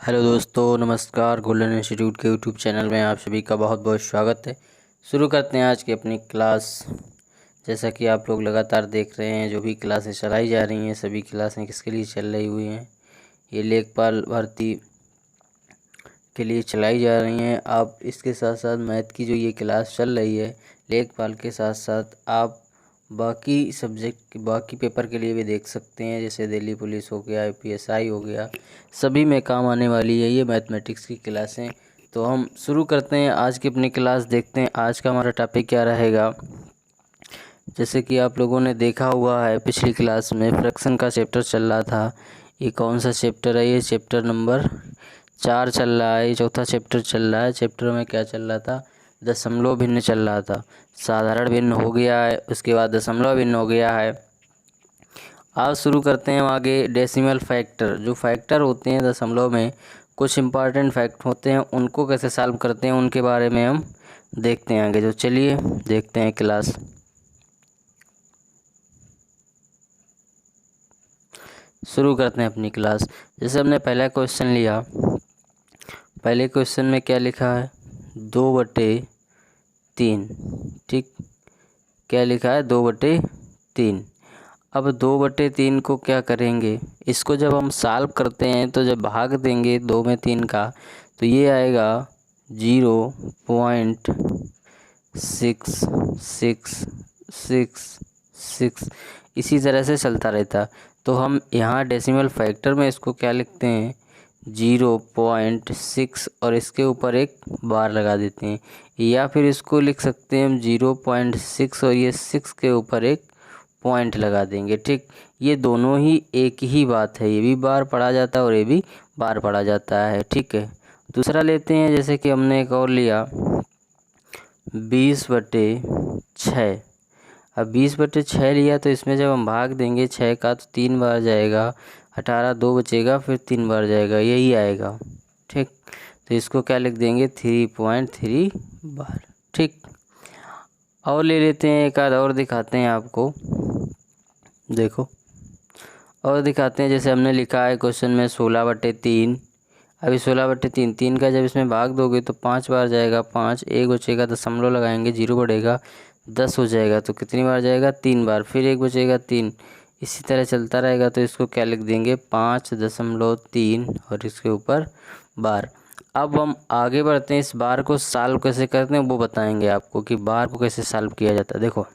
Hello दोस्तों, नमस्कार। Golden institute के यूट्यूब चैनल में आप सभी का बहुत बहुत स्वागत है। शुरू करते हैं आज की अपनी क्लास। जैसा कि आप लोग लगातार देख रहे हैं, जो भी क्लासें चलाई जा रही हैं सभी क्लासें किसके लिए चल रही हुई हैं? ये लेखपाल भर्ती के लिए चलाई जा रही हैं। आप इसके साथ साथ मैथ की जो ये क्लास चल रही है, लेखपाल के साथ साथ आप बाकी सब्जेक्ट बाकी पेपर के लिए भी देख सकते हैं। जैसे दिल्ली पुलिस हो गया, APSI हो गया, सभी में काम आने वाली है ये मैथमेटिक्स की क्लासें। तो हम शुरू करते हैं आज की अपनी क्लास। देखते हैं आज का हमारा टॉपिक क्या रहेगा। जैसे कि आप लोगों ने देखा हुआ है, पिछली क्लास में फ्रैक्शन का चैप्टर चल रहा था। ये कौन सा चैप्टर है? ये चैप्टर नंबर 4 चल रहा है। ये चौथा चैप्टर चल रहा है। चैप्टर में क्या चल रहा था? दशमलव भिन्न चल रहा था। साधारण भिन्न हो गया है, उसके बाद दशमलव भिन्न हो गया है। आज शुरू करते हैं आगे डेसिमल फैक्टर। जो फैक्टर होते हैं दशमलव में, कुछ इम्पॉर्टेंट फैक्ट होते हैं, उनको कैसे सॉल्व करते हैं उनके बारे में हम देखते हैं आगे। तो चलिए देखते हैं क्लास। शुरू करते हैं अपनी क्लास। जैसे हमने पहला क्वेश्चन लिया, पहले क्वेश्चन में क्या लिखा है? 2/3। ठीक, क्या लिखा है? 2/3। अब 2/3 को क्या करेंगे? इसको जब हम सॉल्व करते हैं तो जब भाग देंगे 2 में 3 का, तो ये आएगा 0.6666। इसी तरह से चलता रहता। तो हम यहाँ डेसिमल फैक्टर में इसको क्या लिखते हैं? 0.6 और इसके ऊपर एक बार लगा देते हैं। या फिर इसको लिख सकते हैं हम 0.6 और ये 6 के ऊपर एक पॉइंट लगा देंगे। ठीक, ये दोनों ही एक ही बात है। ये भी बार पढ़ा जाता है और ये भी बार पढ़ा जाता है। ठीक है, दूसरा लेते हैं। जैसे कि हमने एक और लिया 20/6। अब 20/6 लिया तो इसमें जब हम भाग देंगे 6 का तो 3 बार जाएगा, 18 2 बचेगा, फिर 3 बार जाएगा, यही आएगा। ठीक, तो इसको क्या लिख देंगे? 3.3 बार। ठीक, और ले लेते हैं एक आध और दिखाते हैं आपको। देखो और दिखाते हैं। जैसे हमने लिखा है क्वेश्चन में 16/3। अभी 16/3, 3 का जब इसमें भाग दोगे तो 5 बार जाएगा, 5 एक बचेगा, दशमलव लगाएंगे, 0 बढ़ेगा, 10 हो जाएगा। तो कितनी बार जाएगा? 3 बार। फिर एक बचेगा 3। इसी तरह चलता रहेगा। तो इसको क्या लिख देंगे? 5.3 और इसके ऊपर बार। अब हम आगे बढ़ते हैं। इस बार को सॉल्व कैसे करते हैं वो बताएंगे आपको कि बार को कैसे सॉल्व किया जाता है। देखो,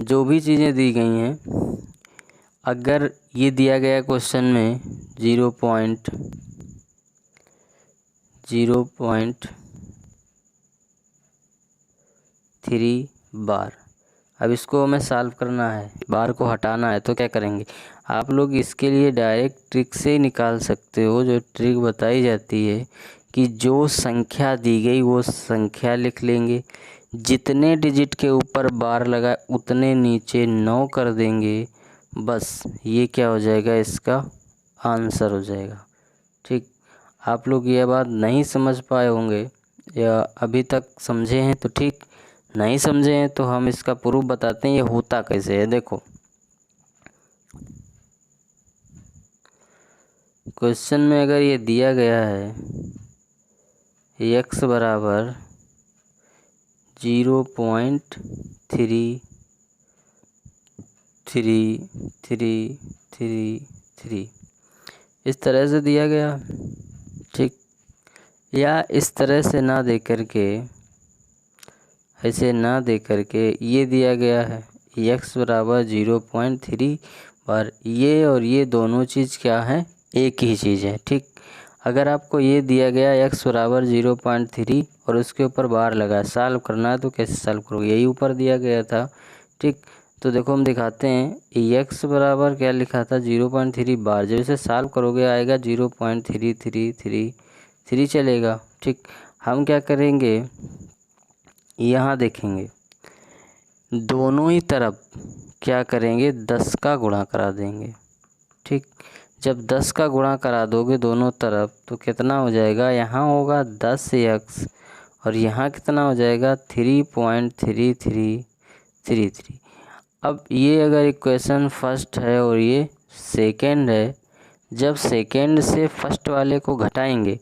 जो भी चीज़ें दी गई हैं, अगर ये दिया गया क्वेश्चन में 0.3 बार, अब इसको हमें सॉल्व करना है, बार को हटाना है, तो क्या करेंगे? आप लोग इसके लिए डायरेक्ट ट्रिक से निकाल सकते हो। जो ट्रिक बताई जाती है कि जो संख्या दी गई वो संख्या लिख लेंगे, जितने डिजिट के ऊपर बार लगा उतने नीचे 9 कर देंगे, बस ये क्या हो जाएगा? इसका आंसर हो जाएगा। ठीक, आप लोग ये बात नहीं समझ पाए होंगे या अभी तक समझे हैं तो ठीक, नहीं समझे हैं तो हम इसका प्रूफ बताते हैं ये होता कैसे है। देखो, क्वेश्चन में अगर ये दिया गया है x बराबर 0.3333, इस तरह से दिया गया। ठीक, या इस तरह से ना दे करके, ऐसे ना दे करके ये दिया गया है x बराबर 0.3 बार। ये और ये दोनों चीज़ क्या है? एक ही चीज़ है। ठीक, अगर आपको ये दिया गया x बराबर 0.3 और उसके ऊपर बार लगा, सॉल्व करना है तो कैसे सॉल्व करोगे? यही ऊपर दिया गया था। ठीक, तो देखो हम दिखाते हैं। x बराबर क्या लिखा था? 0.3 बार। जब इसे सॉल्व करोगे आएगा 0.3333 चलेगा। ठीक, हम क्या करेंगे? यहाँ देखेंगे, दोनों ही तरफ क्या करेंगे? 10 का गुणा करा देंगे। ठीक, जब 10 का गुणा करा दोगे दोनों तरफ तो कितना हो जाएगा? यहाँ होगा 10x और यहाँ कितना हो जाएगा? 3.3333। अब ये अगर इक्वेशन फर्स्ट है और ये सेकेंड है, जब सेकेंड से फर्स्ट वाले को घटाएंगे,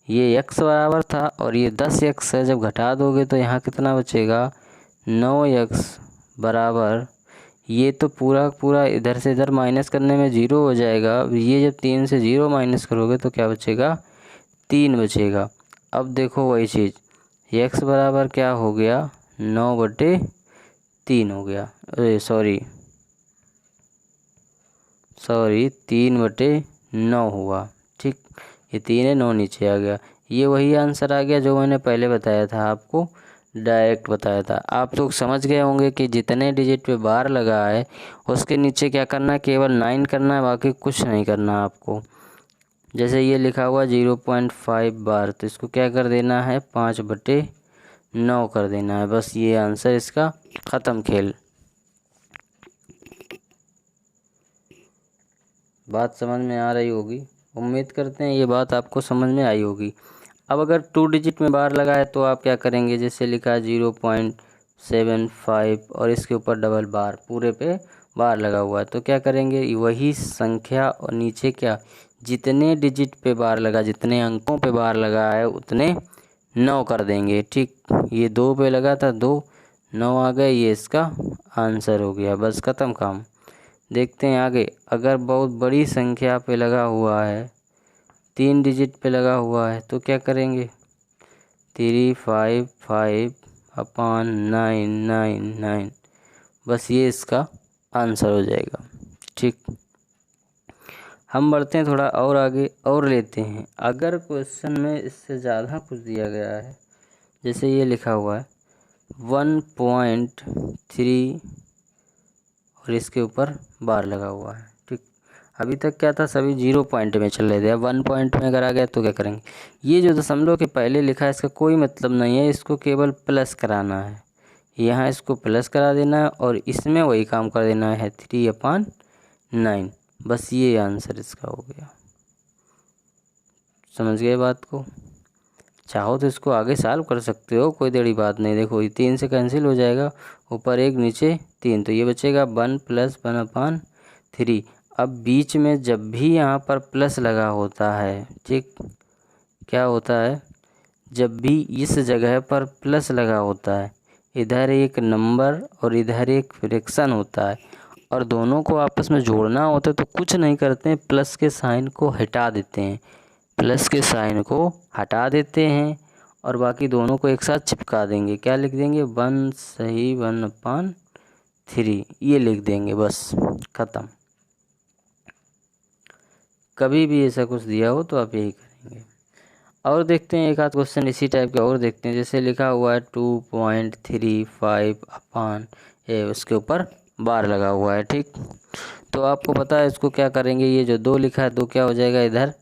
ये x बराबर था और ये 10x है, जब घटा दोगे तो यहाँ कितना बचेगा 9x बराबर, ये तो पूरा पूरा इधर से इधर माइनस करने में 0 हो जाएगा। ये जब 3 से 0 माइनस करोगे तो क्या बचेगा 3 बचेगा। अब देखो वही चीज़, x बराबर क्या हो गया 9/3 हो गया, अरे सॉरी 3/9 हुआ। ठीक, ये 3 है 9 नीचे आ गया। ये वही आंसर आ गया जो मैंने पहले बताया था आपको, डायरेक्ट बताया था। आप लोग समझ गए होंगे कि जितने डिजिट पे बार लगा है उसके नीचे क्या करना है, केवल 9 करना है, बाकी कुछ नहीं करना आपको। जैसे ये लिखा हुआ 0.5 बार, तो इसको क्या कर देना है 5/9 कर देना है, बस ये आंसर इसका, ख़त्म खेल। बात समझ में आ रही होगी, उम्मीद करते हैं ये बात आपको समझ में आई होगी। अब अगर 2 डिजिट में बार लगा है तो आप क्या करेंगे, जैसे लिखा है 0.75 और इसके ऊपर डबल बार, पूरे पे बार लगा हुआ है, तो क्या करेंगे वही संख्या और नीचे क्या, जितने डिजिट पे बार लगा, जितने अंकों पे बार लगा है उतने 9 कर देंगे। ठीक, ये 2 पे लगा था 2, 9 आ गए, ये इसका आंसर हो गया, बस ख़त्म काम। देखते हैं आगे, अगर बहुत बड़ी संख्या पे लगा हुआ है, 3 डिजिट पे लगा हुआ है, तो क्या करेंगे 355/999, बस ये इसका आंसर हो जाएगा। ठीक, हम बढ़ते हैं थोड़ा और आगे और लेते हैं। अगर क्वेश्चन में इससे ज़्यादा कुछ दिया गया है, जैसे ये लिखा हुआ है 1.3 और इसके ऊपर बार लगा हुआ है। ठीक, अभी तक क्या था, सभी 0 पॉइंट में चल रहे थे, अब 1 पॉइंट में अगर आ गया तो क्या करेंगे, ये जो दशमलव के पहले लिखा है इसका कोई मतलब नहीं है, इसको केवल प्लस कराना है, यहाँ इसको प्लस करा देना है और इसमें वही काम कर देना है 3/9, बस ये आंसर इसका हो गया। समझ गए बात को? चाहो तो इसको आगे सॉल्व कर सकते हो, कोई बड़ी बात नहीं। देखो ये 3 से कैंसिल हो जाएगा, ऊपर 1 नीचे 3, तो ये बचेगा 1 + 1/3। अब बीच में जब भी यहाँ पर प्लस लगा होता है, ठीक, क्या होता है, जब भी इस जगह पर प्लस लगा होता है, इधर एक नंबर और इधर एक फ्रैक्शन होता है, और दोनों को आपस में जोड़ना होता है, तो कुछ नहीं करते हैं, प्लस के साइन को हटा देते हैं, प्लस के साइन को हटा देते हैं और बाकी दोनों को एक साथ चिपका देंगे। क्या लिख देंगे 1/3 ये लिख देंगे, बस ख़त्म। कभी भी ऐसा कुछ दिया हो तो आप यही करेंगे। और देखते हैं एक आध क्वेश्चन इसी टाइप का और देखते हैं। जैसे लिखा हुआ है 2.35 उसके ऊपर बार लगा हुआ है। ठीक, तो आपको पता है इसको क्या करेंगे, ये जो 2 लिखा है 2 क्या हो जाएगा, इधर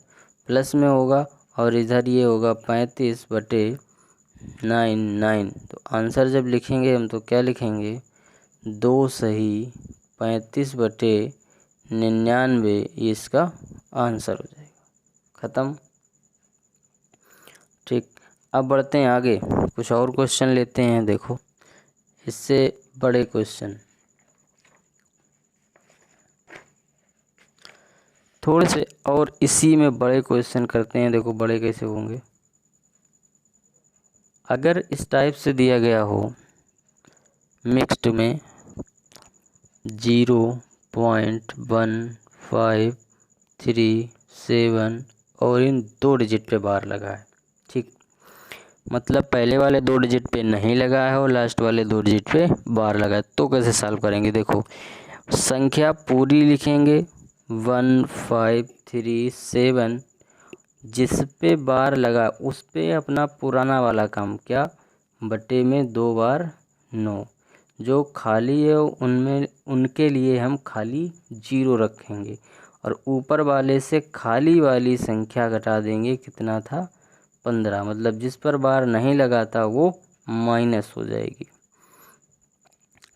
प्लस में होगा और इधर ये होगा 35/9। तो आंसर जब लिखेंगे हम तो क्या लिखेंगे 2 सही 35/99, ये इसका आंसर हो जाएगा, ख़त्म। ठीक, अब बढ़ते हैं आगे, कुछ और क्वेश्चन लेते हैं। देखो इससे बड़े क्वेश्चन थोड़े से और इसी में बड़े क्वेश्चन करते हैं। देखो बड़े कैसे होंगे, अगर इस टाइप से दिया गया हो मिक्स्ड में 0.1537 और इन 2 डिजिट पे बार लगा है। ठीक, मतलब पहले वाले 2 डिजिट पे नहीं लगा है और लास्ट वाले 2 डिजिट पे बार लगा है, तो कैसे सॉल्व करेंगे। देखो संख्या पूरी लिखेंगे 1537, जिस पे बार लगा उस पे अपना पुराना वाला काम क्या, बटे में 2 बार 9, जो खाली है उनमें उनके लिए हम खाली 0 रखेंगे और ऊपर वाले से खाली वाली संख्या घटा देंगे, कितना था 15, मतलब जिस पर बार नहीं लगा था वो माइनस हो जाएगी।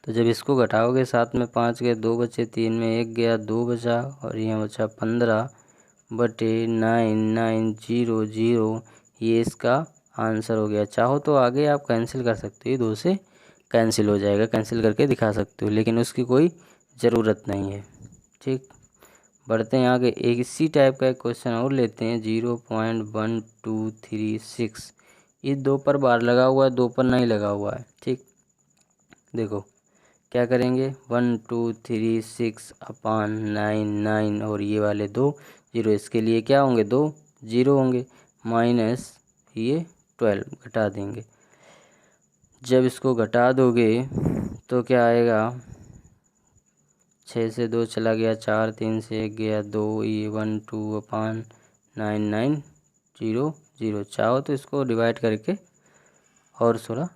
तो जब इसको घटाओगे 7 में 5 गए, 2 बचे, 3 में 1 गया, 2 बचा और यहाँ बचा 15/9900, ये इसका आंसर हो गया। चाहो तो आगे आप कैंसिल कर सकते हो, 2 से कैंसिल हो जाएगा, कैंसिल करके दिखा सकते हो, लेकिन उसकी कोई ज़रूरत नहीं है। ठीक, बढ़ते हैं आगे। एक इसी टाइप का एक क्वेश्चन और लेते हैं, 0.1236। ये 2 पर बार लगा हुआ है, 2 पर नहीं लगा हुआ है। ठीक, देखो क्या करेंगे, 1236/99 और ये वाले 2 जीरो, इसके लिए क्या होंगे, 2 जीरो होंगे, माइनस ये 12 घटा देंगे। जब इसको घटा दोगे तो क्या आएगा, 6 से 2 चला गया, 4 3 से 1 गया, 2, ये 12/99 चाहो तो इसको डिवाइड करके और थोड़ा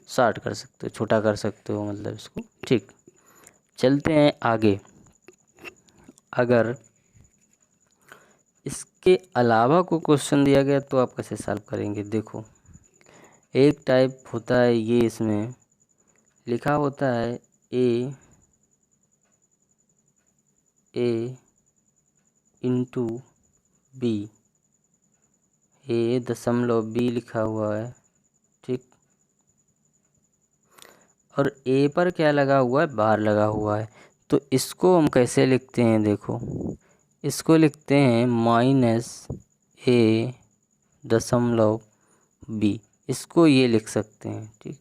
शार्ट कर सकते हो, छोटा कर सकते हो मतलब इसको। ठीक, चलते हैं आगे। अगर इसके अलावा कोई क्वेश्चन दिया गया तो आप कैसे सॉल्व करेंगे। देखो एक टाइप होता है ये, इसमें लिखा होता है a इंटू b, a दशमलव b लिखा हुआ है। ठीक, और a पर क्या लगा हुआ है, बार लगा हुआ है। तो इसको हम कैसे लिखते हैं, देखो इसको लिखते हैं -a.b, इसको ये लिख सकते हैं। ठीक,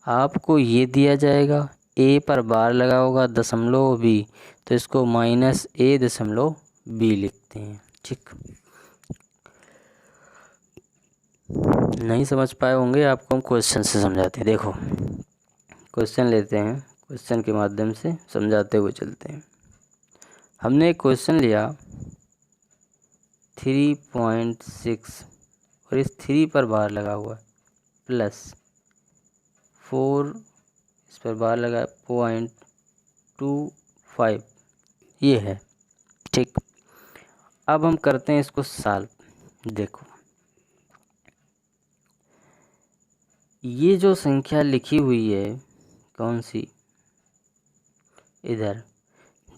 आपको ये दिया जाएगा, a पर बार लगा होगा, दशमलव b, तो इसको -a.b लिखते हैं। ठीक, नहीं समझ पाए होंगे, आपको हम क्वेश्चन से समझाते हैं। देखो क्वेश्चन लेते हैं, क्वेश्चन के माध्यम से समझाते हुए चलते हैं। हमने एक क्वेश्चन लिया 3.6 और इस 3 पर बार लगा हुआ है, प्लस 4 इस पर बार लगा 0.25 ये है। ठीक, अब हम करते हैं इसको सॉल्व। देखो ये जो संख्या लिखी हुई है, कौन सी, इधर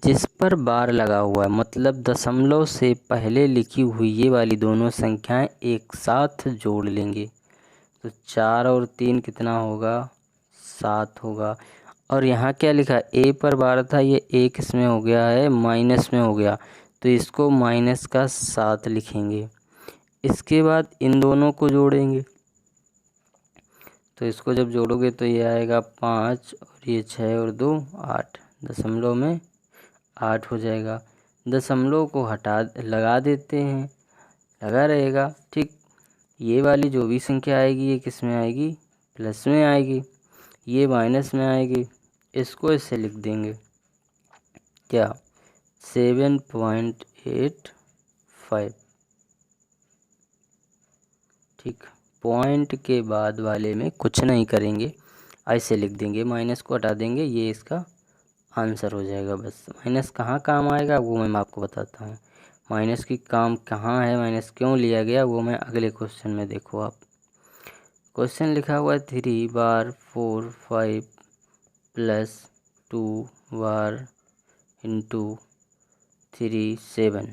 जिस पर बार लगा हुआ है, मतलब दशमलव से पहले लिखी हुई ये वाली दोनों संख्याएं एक साथ जोड़ लेंगे तो 4 और 3 कितना होगा, 7 होगा। और यहाँ क्या लिखा है, a पर बार था, ये एक इसमें हो गया है, माइनस में हो गया, तो इसको -7 लिखेंगे। इसके बाद इन दोनों को जोड़ेंगे, तो इसको जब जोड़ोगे तो ये आएगा 5 और ये 6 और 2 8, दशमलव में 8 हो जाएगा। दशमलव को हटा लगा देते हैं, लगा रहेगा। ठीक, ये वाली जो भी संख्या आएगी ये किस में आएगी, प्लस में आएगी, ये माइनस में आएगी। इसको इससे लिख देंगे क्या, 7.85। ठीक, पॉइंट के बाद वाले में कुछ नहीं करेंगे, ऐसे लिख देंगे, माइनस को हटा देंगे, ये इसका आंसर हो जाएगा। बस माइनस कहाँ काम आएगा वो मैं आपको बताता हूँ। माइनस की काम कहाँ है, माइनस क्यों लिया गया, वो मैं अगले क्वेश्चन में। देखो आप क्वेश्चन लिखा हुआ है 3 बार 4 5 प्लस 2 बार इंटू 3 7,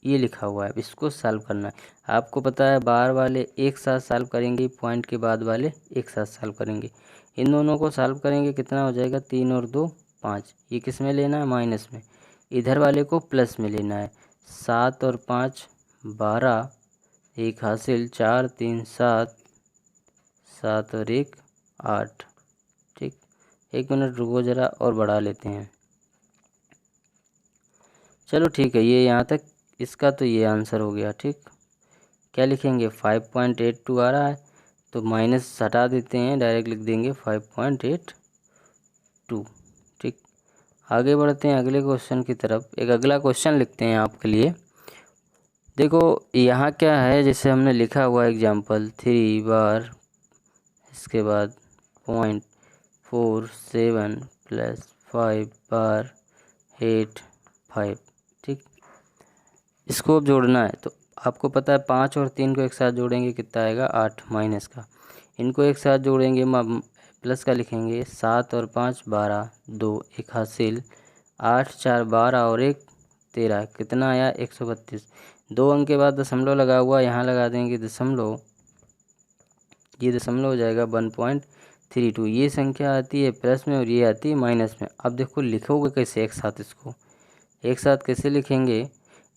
ये लिखा हुआ है। इसको सॉल्व करना है। आपको पता है बार वाले एक साथ सॉल्व करेंगे, पॉइंट के बाद वाले एक साथ सॉल्व करेंगे। इन दोनों को सॉल्व करेंगे, कितना हो जाएगा, 3 और 2 5। ये किस में लेना है, माइनस में। इधर वाले को प्लस में लेना है। 7 और 5 12, एक हासिल, 4 3 7, 7 और 1 8। ठीक, 1 मिनट रुको ज़रा और बढ़ा लेते हैं। चलो ठीक है, ये यहाँ तक इसका तो ये आंसर हो गया। ठीक, क्या लिखेंगे, 5.82 आ रहा है तो माइनस हटा देते हैं, डायरेक्ट लिख देंगे 5.82। ठीक, आगे बढ़ते हैं अगले क्वेश्चन की तरफ। एक अगला क्वेश्चन लिखते हैं आपके लिए। देखो यहाँ क्या है, जैसे हमने लिखा हुआ एग्जाम्पल 3 बार, इसके बाद 0.47 प्लस 5 बार 8 5। ठीक, इसको अब जोड़ना है तो आपको पता है 5 और 3 को एक साथ जोड़ेंगे कितना आएगा, 8 माइनस का। इनको एक साथ जोड़ेंगे, प्लस का लिखेंगे, 7 और 5 12, 2 एक हासिल, 8 4 12 और 1 13, कितना आया, 132। 2 अंक के बाद दशमलव लगा हुआ, यहाँ लगा देंगे दशमलव, ये दशमलव हो जाएगा 1.32। ये संख्या आती है प्लस में और ये आती है माइनस में। अब देखो लिखोगे कैसे एक साथ इसको, एक साथ कैसे लिखेंगे,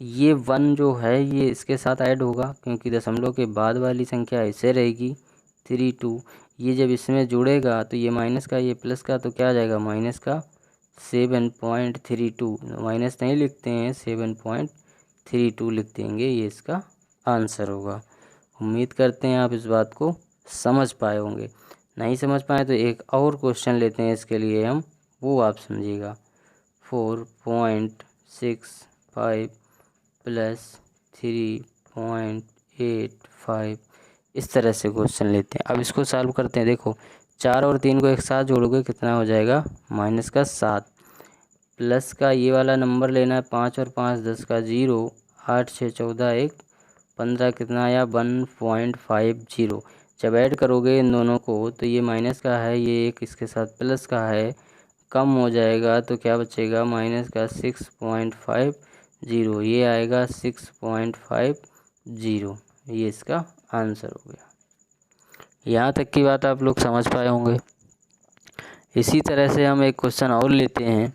ये 1 जो है ये इसके साथ ऐड होगा क्योंकि दशमलव के बाद वाली संख्या ऐसे रहेगी 32। ये जब इसमें जुड़ेगा तो ये माइनस का ये प्लस का तो क्या आ जाएगा माइनस का 7.32। माइनस नहीं लिखते हैं 7.32 लिख देंगे, ये इसका आंसर होगा। उम्मीद करते हैं आप इस बात को समझ पाए होंगे। नहीं समझ पाए तो एक और क्वेश्चन लेते हैं इसके लिए हम, वो आप समझिएगा। 4.65 प्लस 3.85 इस तरह से क्वेश्चन लेते हैं। अब इसको सॉल्व करते हैं। देखो 4 और 3 को एक साथ जोड़ोगे कितना हो जाएगा माइनस का 7, प्लस का ये वाला नंबर लेना है 5 और 5 10 का 0, 8 6 14 1 15 कितना आया 1.50। जब ऐड करोगे इन दोनों को तो ये माइनस का है, ये एक इसके साथ प्लस का है, कम हो जाएगा तो क्या बचेगा माइनस का 6.50, ये आएगा 6.50। ये इसका आंसर हो गया। यहाँ तक की बात आप लोग समझ पाए होंगे। इसी तरह से हम एक क्वेश्चन और लेते हैं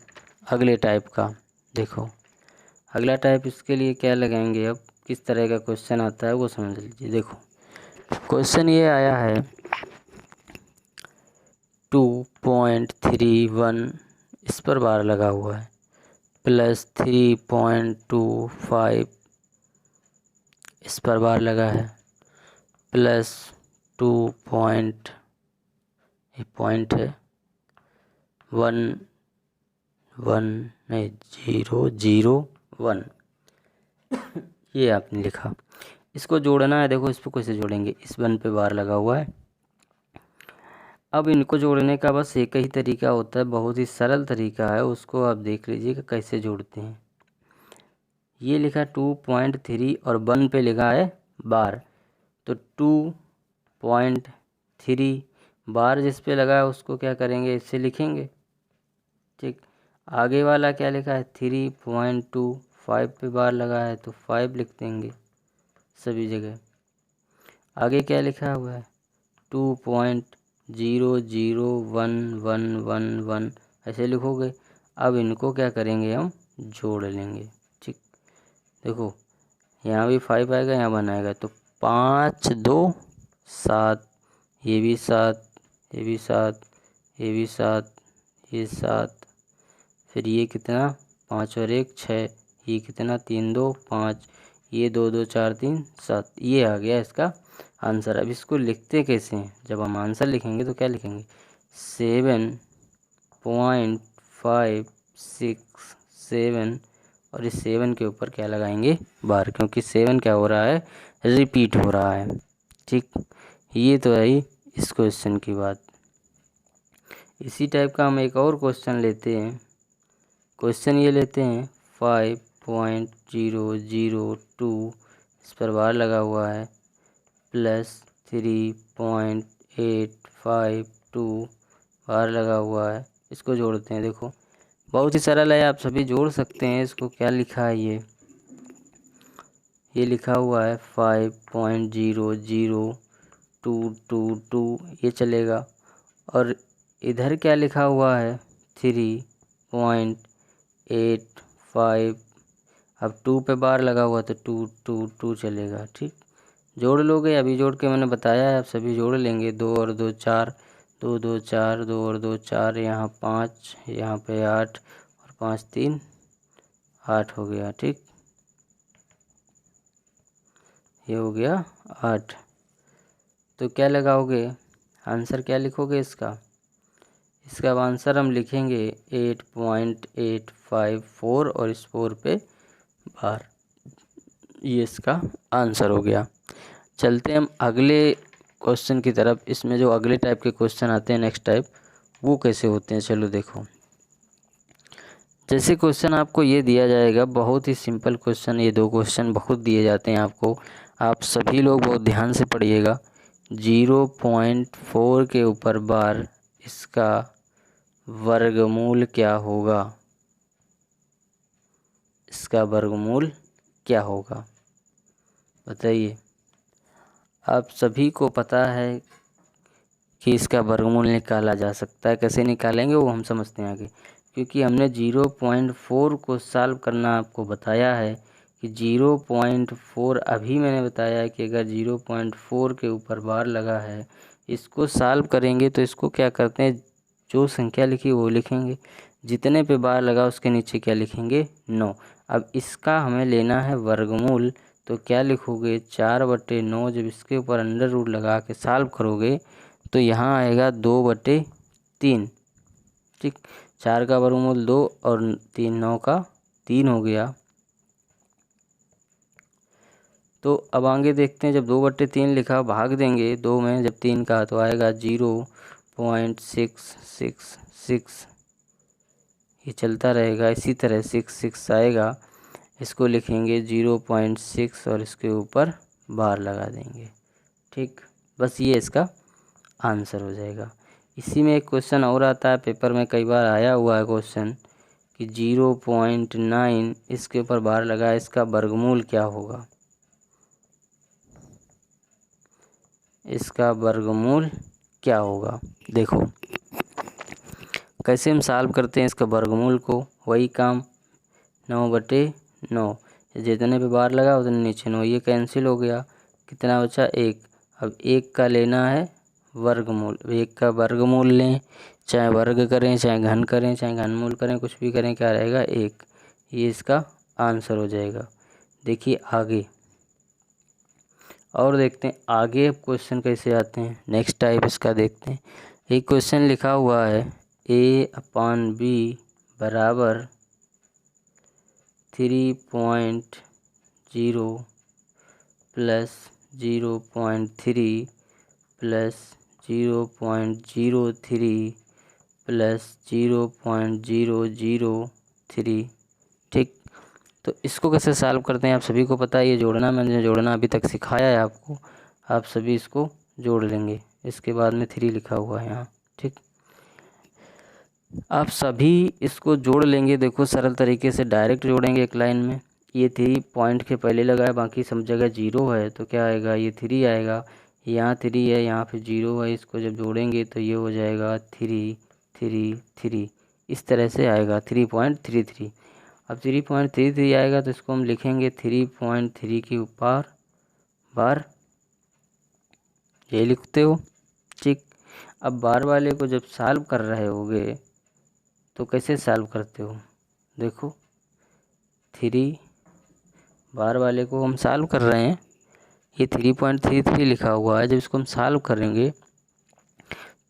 अगले टाइप का। देखो अगला टाइप, इसके लिए क्या लगाएंगे, अब किस तरह का क्वेश्चन आता है वो समझ लीजिए। देखो क्वेश्चन ये आया है 2.31 इस पर बार लगा हुआ है, प्लस 3.25 इस पर बार लगा है, प्लस 2 पॉइंट है 0.01 ये आपने लिखा। इसको जोड़ना है। देखो इसको कैसे जोड़ेंगे, इस 1 पे बार लगा हुआ है। अब इनको जोड़ने का बस एक ही तरीका होता है, बहुत ही सरल तरीका है, उसको आप देख लीजिए कि कैसे जोड़ते हैं। ये लिखा 2.3 और 1 पे लिखा है बार, तो 2.3 बार जिस पे लगा है उसको क्या करेंगे, इससे लिखेंगे। ठीक, आगे वाला क्या लिखा है 3.25 पे बार लगा है तो 5 लिख देंगे सभी जगह। आगे क्या लिखा हुआ है 2.001111 ऐसे लिखोगे। अब इनको क्या करेंगे, हम जोड़ लेंगे। ठीक, देखो यहाँ भी 5 आएगा, यहाँ 1 आएगा, तो 5 2 7, ये भी 7, ये भी 7, ये भी 7, ये 7, फिर ये कितना 5 और 1 6, ये कितना 3 2 5, ये 2 2 4 3 7, ये आ गया इसका आंसर। अब इसको लिखते कैसे हैं, जब हम आंसर लिखेंगे तो क्या लिखेंगे 7.567 और इस 7 के ऊपर क्या लगाएंगे बार, क्योंकि 7 क्या हो रहा है रिपीट हो रहा है। ठीक, ये तो है इस क्वेश्चन की बात। इसी टाइप का हम एक और क्वेश्चन लेते हैं। क्वेश्चन ये लेते हैं 5.002 इस पर बार लगा हुआ है, प्लस 3.852 बार लगा हुआ है। इसको जोड़ते हैं। देखो बहुत ही सरल है, आप सभी जोड़ सकते हैं इसको। क्या लिखा है ये लिखा हुआ है 5.00222 ये चलेगा, और इधर क्या लिखा हुआ है 3.85। अब 2 पे बार लगा हुआ तो 2 चलेगा। ठीक, जोड़ लोगे, अभी जोड़ के मैंने बताया है, आप सभी जोड़ लेंगे। 2 और 2 4, 2 2 4, 2 और 2 4, यहाँ 5, यहाँ पे 8 और 5 3 8 हो गया। ठीक, ये हो गया 8। तो क्या लगाओगे आंसर, क्या लिखोगे इसका अब आंसर हम लिखेंगे 8.854 और इस 4 पे बार, ये इसका आंसर हो गया। चलते हम अगले क्वेश्चन की तरफ। इसमें जो अगले टाइप के क्वेश्चन आते हैं नेक्स्ट टाइप, वो कैसे होते हैं चलो देखो। जैसे क्वेश्चन आपको ये दिया जाएगा, बहुत ही सिंपल क्वेश्चन, ये 2 क्वेश्चन बहुत दिए जाते हैं आपको, आप सभी लोग बहुत ध्यान से पढ़िएगा। 0.4 के ऊपर बार, इसका वर्गमूल क्या होगा, इसका वर्गमूल क्या होगा बताइए। आप सभी को पता है कि इसका वर्गमूल निकाला जा सकता है, कैसे निकालेंगे वो हम समझते हैं आगे। क्योंकि हमने 0.4 को सॉल्व करना आपको बताया है कि 0.4 अभी मैंने बताया है कि अगर 0.4 के ऊपर बार लगा है, इसको सॉल्व करेंगे तो इसको क्या करते हैं, जो संख्या लिखी वो लिखेंगे, जितने पे बार लगा उसके नीचे क्या लिखेंगे, 9। अब इसका हमें लेना है वर्गमूल, तो क्या लिखोगे, 4/9। जब इसके ऊपर अंडर रूट लगा के सॉल्व करोगे तो यहाँ आएगा 2/3। ठीक, 4 का वर्गमूल 2 और 3 9 का 3 हो गया। तो अब आगे देखते हैं, जब 2/3 लिखा भाग देंगे 2 में जब 3 का, तो आएगा 0.666। ये चलता रहेगा इसी तरह, 6 आएगा, इसको लिखेंगे 0.6 और इसके ऊपर बार लगा देंगे। ठीक, बस ये इसका आंसर हो जाएगा। इसी में एक क्वेश्चन और आता है, पेपर में कई बार आया हुआ है क्वेश्चन कि 0.9 इसके ऊपर बार लगा है, इसका वर्गमूल क्या होगा, इसका वर्गमूल क्या होगा। देखो कैसे हम सॉल्व करते हैं इसका वर्गमूल को, वही काम 9/9, जितने पे बार लगा उतने नीचे 9, ये कैंसिल हो गया, कितना बचा 1। अब 1 का लेना है वर्गमूल, 1 का वर्गमूल लें, चाहे वर्ग करें चाहे घन करें चाहे घनमूल करें, कुछ भी करें, क्या रहेगा 1। ये इसका आंसर हो जाएगा। देखिए आगे और देखते हैं आगे क्वेश्चन कैसे आते हैं, नेक्स्ट टाइप इसका देखते हैं। एक क्वेश्चन लिखा हुआ है a/b बराबर 3.0 प्लस 0.3 प्लस 0.03 प्लस 0.003। ठीक, तो इसको कैसे सॉल्व करते हैं आप सभी को पता है, ये जोड़ना मैंने जोड़ना अभी तक सिखाया है आपको, आप सभी इसको जोड़ लेंगे। इसके बाद में 3 लिखा हुआ है यहाँ। ठीक, आप सभी इसको जोड़ लेंगे। देखो सरल तरीके से डायरेक्ट जोड़ेंगे एक लाइन में, ये 3 पॉइंट के पहले लगा है, बाकी सब जगह 0 है, तो क्या आएगा, ये 3 आएगा, यहाँ 3 है, यहाँ पे 0 है, इसको जब जोड़ेंगे तो ये हो जाएगा 3 3 3, इस तरह से आएगा 3.33। अब 3.33 आएगा तो इसको हम लिखेंगे 3.3 के ऊपर बार, ये लिखते हो। ठीक, अब बार वाले को जब सॉल्व कर रहे होगे तो कैसे सॉल्व करते हो, देखो 3 बार वाले को हम सॉल्व कर रहे हैं, ये 3.33 लिखा हुआ है, जब इसको हम सॉल्व करेंगे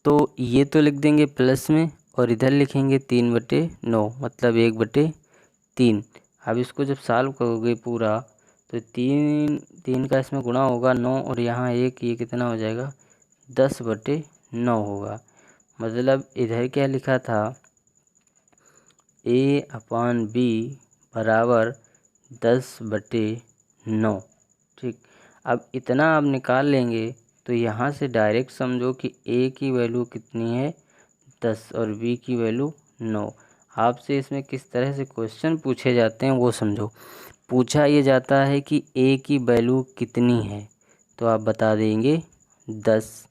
तो ये तो लिख देंगे प्लस में और इधर लिखेंगे 3/9 मतलब 1/3। अब इसको जब सॉल्व करोगे पूरा तो 3 का इसमें गुणा होगा 9 और यहाँ 1, ये कितना हो जाएगा 10/9 होगा। मतलब इधर क्या लिखा था, a/b बराबर 10/9। ठीक, अब इतना आप निकाल लेंगे तो यहाँ से डायरेक्ट समझो कि a की वैल्यू कितनी है 10 और b की वैल्यू 9। आपसे इसमें किस तरह से क्वेश्चन पूछे जाते हैं वो समझो। पूछा ये जाता है कि a की वैल्यू कितनी है, तो आप बता देंगे 10।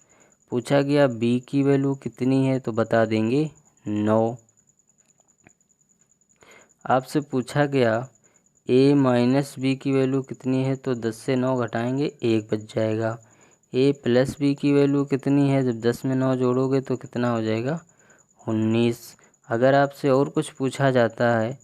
पूछा गया b की वैल्यू कितनी है, तो बता देंगे 9। आपसे पूछा गया a माइनस बी की वैल्यू कितनी है, तो 10 से 9 घटाएंगे 1 बच जाएगा। a प्लस बी की वैल्यू कितनी है, जब 10 में 9 जोड़ोगे तो कितना हो जाएगा 19। अगर आपसे और कुछ पूछा जाता है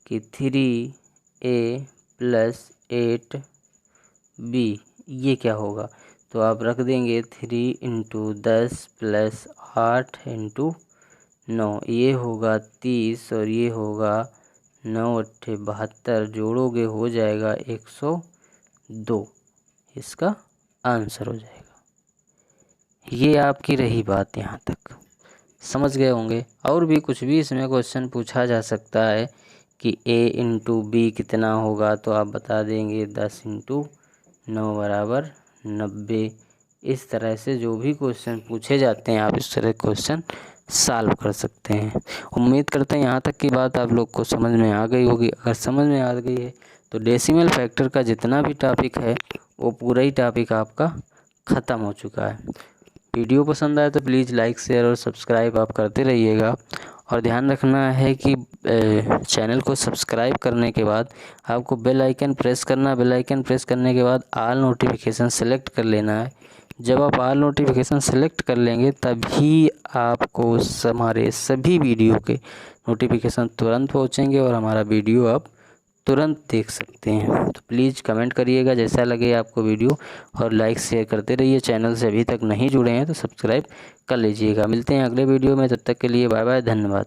कि 3a प्लस 8b ये क्या होगा, तो आप रख देंगे 3 × 10 प्लस 8 × 9, ये होगा 30 और ये होगा 9×8 72, जोड़ोगे हो जाएगा 102, इसका आंसर हो जाएगा। ये आपकी रही बात, यहाँ तक समझ गए होंगे। और भी कुछ भी इसमें क्वेश्चन पूछा जा सकता है कि a × b कितना होगा, तो आप बता देंगे 10 × 9 बराबर 90। इस तरह से जो भी क्वेश्चन पूछे जाते हैं आप इस तरह क्वेश्चन सॉल्व कर सकते हैं। उम्मीद करते हैं यहाँ तक की बात आप लोग को समझ में आ गई होगी। अगर समझ में आ गई है तो डेसिमल फैक्टर का जितना भी टॉपिक है वो पूरा ही टॉपिक आपका ख़त्म हो चुका है। वीडियो पसंद आए तो प्लीज़ लाइक शेयर और सब्सक्राइब आप करते रहिएगा और ध्यान रखना है कि चैनल को सब्सक्राइब करने के बाद आपको बेल आइकन प्रेस करना। बेल आइकन प्रेस करने के बाद ऑल नोटिफिकेशन सेलेक्ट कर लेना है। जब आप ऑल नोटिफिकेशन सेलेक्ट कर लेंगे तभी आपको हमारे सभी वीडियो के नोटिफिकेशन तुरंत पहुंचेंगे और हमारा वीडियो आप तुरंत देख सकते हैं। तो प्लीज़ कमेंट करिएगा जैसा लगे आपको वीडियो, और लाइक शेयर करते रहिए। चैनल से अभी तक नहीं जुड़े हैं तो सब्सक्राइब कर लीजिएगा। मिलते हैं अगले वीडियो में, तब तक के लिए बाय बाय, धन्यवाद।